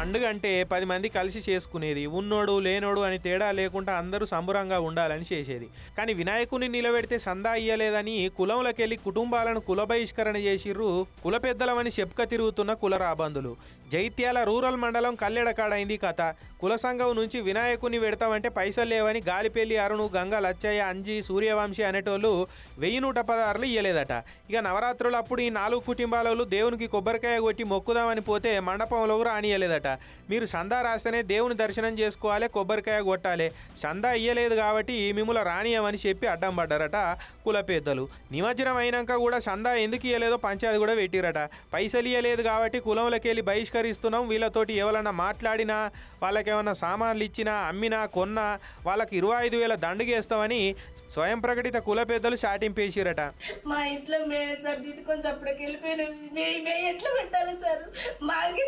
పండుగ అంటే 10 మంది కలిసి చేసుకునేది. ఉన్నోడు లేనోడు అని తేడా లేకుండా అందరూ సంబురంగా ఉండాలని చేసేది. కానీ వినాయకుని నిలబెడితే సందా ఇయ్యలేదని కులంలోకెళ్ళి కుటుంబాలను కుల బహిష్కరణ చేసిర్రు కుల పెద్దలమని చెప్పుక తిరుగుతున్న కుల రాబందులు. జైత్యాల రూరల్ మండలం కల్లెడకాడైంది కథ. కుల సంఘం నుంచి వినాయకుని పెడతామంటే పైసలు లేవని గాలిపల్లి అరుణు, గంగా లచ్చయ్య, అంజి, సూర్యవంశీ అనేటోళ్ళు 1116 ఇయ్యలేదట. ఇక నవరాత్రులు అప్పుడు ఈ 4 కుటుంబాలలో దేవునికి కొబ్బరికాయ కొట్టి మొక్కుదామని పోతే మండపంలో రానియలేదట. మీరు సందా రాస్తేనే దేవుని దర్శనం చేసుకోవాలి, కొబ్బరికాయ కొట్టాలి, సందా ఇయ్యలేదు కాబట్టి మిమ్మల్ని రానియమని చెప్పి అడ్డం పడ్డారట కుల పెద్దలు. నిమజ్జనం అయినాక కూడా సందా ఎందుకు ఇయ్యలేదో పంచాయతీ కూడా పెట్టిరట. పైసలు ఇయ్యలేదు కాబట్టి కులంలోకి వెళ్ళి బహిష్కరిస్తున్నాం, వీళ్ళతోటి ఎవరన్నా మాట్లాడినా వాళ్ళకేమన్నా సామాన్లు ఇచ్చినా అమ్మినా కొన్నా వాళ్ళకి 25,000 దండుగేస్తామని స్వయం ప్రకటిత కుల పెద్దలు చాటింపేసిరట. మా ఇంట్లో మేమే సార్ దిద్దుకొని అప్పటికి వెళ్ళిపోయినా మే ఎట్లా పెట్టాలి సార్? మాకు